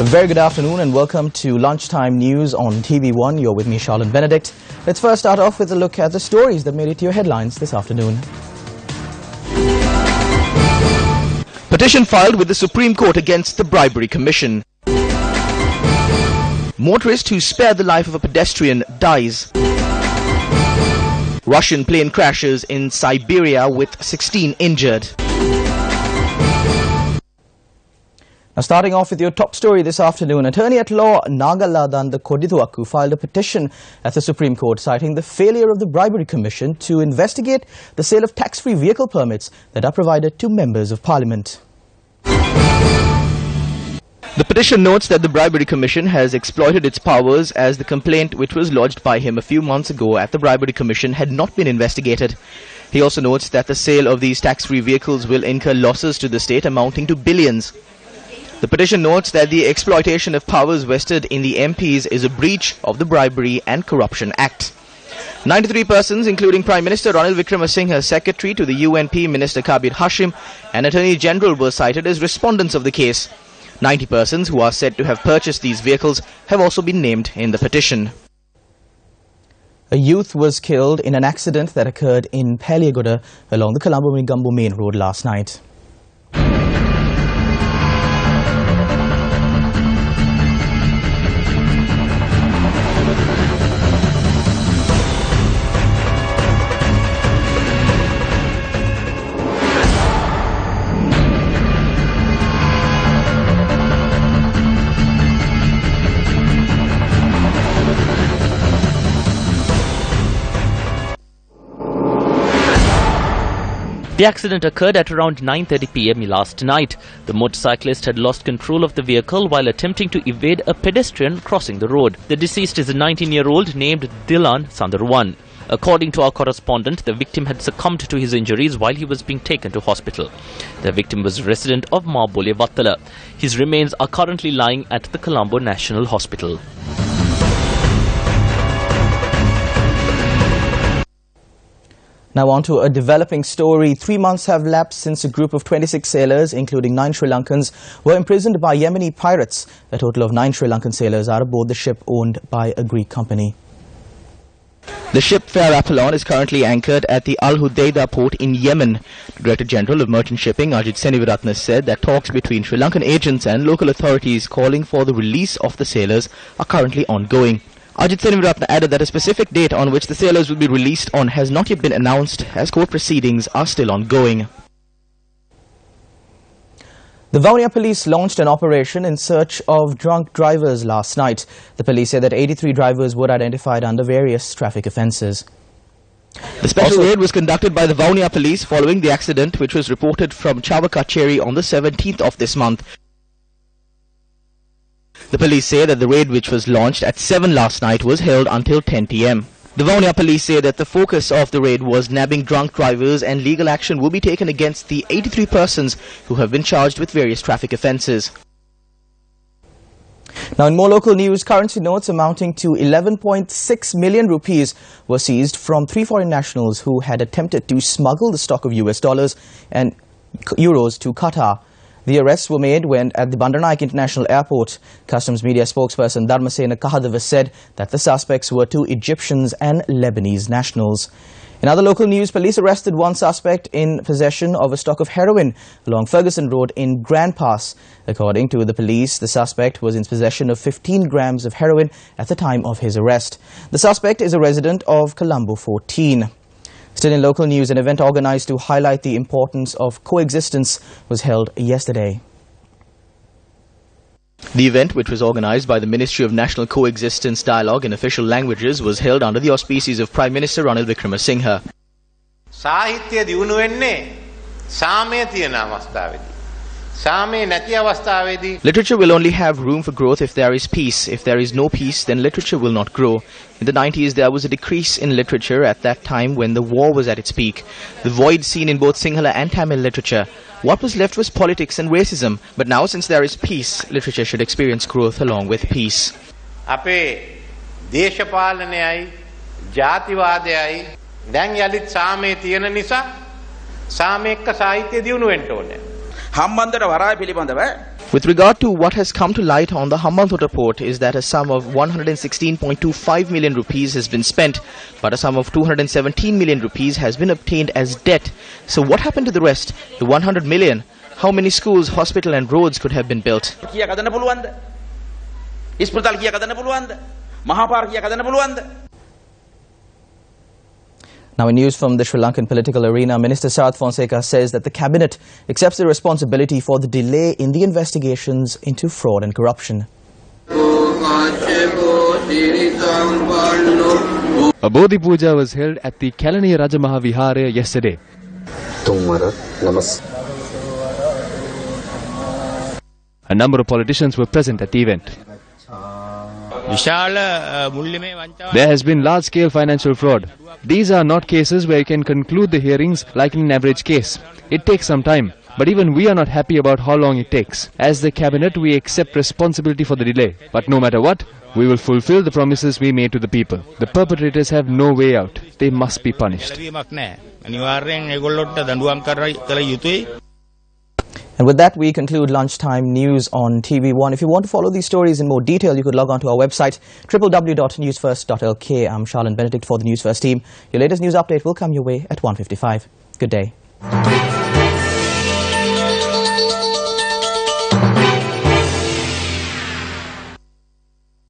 A very good afternoon and welcome to Lunchtime News on TV1. You're with me, Charlotte Benedict. Let's first start off with a look at the stories that made it to your headlines this afternoon. Petition filed with the Supreme Court against the Bribery Commission. Motorist who spared the life of a pedestrian dies. Russian plane crashes in Siberia with 16 injured. Now, starting off with your top story this afternoon, attorney at law Nagaladan Kodithuaku filed a petition at the Supreme Court citing the failure of the Bribery Commission to investigate the sale of tax-free vehicle permits that are provided to members of Parliament. The petition notes that the Bribery Commission has exploited its powers as the complaint which was lodged by him a few months ago at the Bribery Commission had not been investigated. He also notes that the sale of these tax-free vehicles will incur losses to the state amounting to billions. The petition notes that the exploitation of powers vested in the MPs is a breach of the Bribery and Corruption Act. 93 persons, including Prime Minister Ranil Wickremesinghe, Secretary to the UNP Minister Kabir Hashim and Attorney General were cited as respondents of the case. 90 persons who are said to have purchased these vehicles have also been named in the petition. A youth was killed in an accident that occurred in Paliagoda along the Colombo-Migumbo main road last night. The accident occurred at around 9:30 p.m. last night. The motorcyclist had lost control of the vehicle while attempting to evade a pedestrian crossing the road. The deceased is a 19-year-old named Dilan Sandarwan. According to our correspondent, the victim had succumbed to his injuries while he was being taken to hospital. The victim was a resident of Mabole Vattala. His remains are currently lying at the Colombo National Hospital. Now on to a developing story. 3 months have lapsed since a group of 26 sailors, including 9 Sri Lankans, were imprisoned by Yemeni pirates. A total of 9 Sri Lankan sailors are aboard the ship owned by a Greek company. The ship Fair Apollon is currently anchored at the Al Hudaydah port in Yemen. The Director General of Merchant Shipping, Ajit Seniviratne, said that talks between Sri Lankan agents and local authorities calling for the release of the sailors are currently ongoing. Ajit Seniviratne added that a specific date on which the sailors will be released on has not yet been announced, as court proceedings are still ongoing. The Vaunia police launched an operation in search of drunk drivers last night. The police said that 83 drivers were identified under various traffic offences. The special raid was conducted by the Vaunia police following the accident, which was reported from Chavakacheri on the 17th of this month. The police say that the raid, which was launched at 7 last night, was held until 10 p.m. The Vaunia police say that the focus of the raid was nabbing drunk drivers and legal action will be taken against the 83 persons who have been charged with various traffic offences. Now in more local news, currency notes amounting to 11.6 million rupees were seized from 3 foreign nationals who had attempted to smuggle the stock of US dollars and euros to Qatar. The arrests were made when at the Bandaranaike International Airport. Customs media spokesperson Dharmasena Kahadeva said that the suspects were 2 Egyptians and Lebanese nationals. In other local news, police arrested 1 suspect in possession of a stock of heroin along Ferguson Road in Grand Pass. According to the police, the suspect was in possession of 15 grams of heroin at the time of his arrest. The suspect is a resident of Colombo 14. Still in local news, an event organized to highlight the importance of coexistence was held yesterday. The event, which was organized by the Ministry of National Coexistence Dialogue in official languages, was held under the auspices of Prime Minister Ranil Wickremesinghe. සාහිත්‍ය දියුණු වෙන්නේ සාමය තියෙන අවස්ථාවේදී. සාමය නැති අවස්ථාවේදී Literature will only have room for growth if there is peace. If there is no peace, then literature will not grow. In the 90s, there was a decrease in literature at that time when the war was at its peak. The void seen in both Sinhala and Tamil literature. What was left was politics and racism. But now, since there is peace, literature should experience growth along with peace. අපේ දේශපාලනයයි ජාතිවාදයයි දැන් යලිත් සාමය තියෙන නිසා සාමයක සාහිත්‍ය දියුණු වෙන්න ඕනේ. හම්බන්තොට වරාය පිළිබඳව With regard to what has come to light on the Hambantota port is that a sum of 116.25 million rupees has been spent, but a sum of 217 million rupees has been obtained as debt. So what happened to the rest, the 100 million? How many schools, hospital and roads could have been built? Now in news from the Sri Lankan political arena, Minister Sarath Fonseca says that the cabinet accepts the responsibility for the delay in the investigations into fraud and corruption. A Bodhi Puja was held at the Kalaniya Raja Mahavihara yesterday. A number of politicians were present at the event. There has been large-scale financial fraud. These are not cases where you can conclude the hearings like in an average case. It takes some time, but even we are not happy about how long it takes. As the cabinet, we accept responsibility for the delay. But no matter what, we will fulfill the promises we made to the people. The perpetrators have no way out. They must be punished. And with that, we conclude lunchtime news on TV1. If you want to follow these stories in more detail, you could log on to our website, www.newsfirst.lk. I'm Charlene Benedict for the Newsfirst team. Your latest news update will come your way at 1:55. Good day.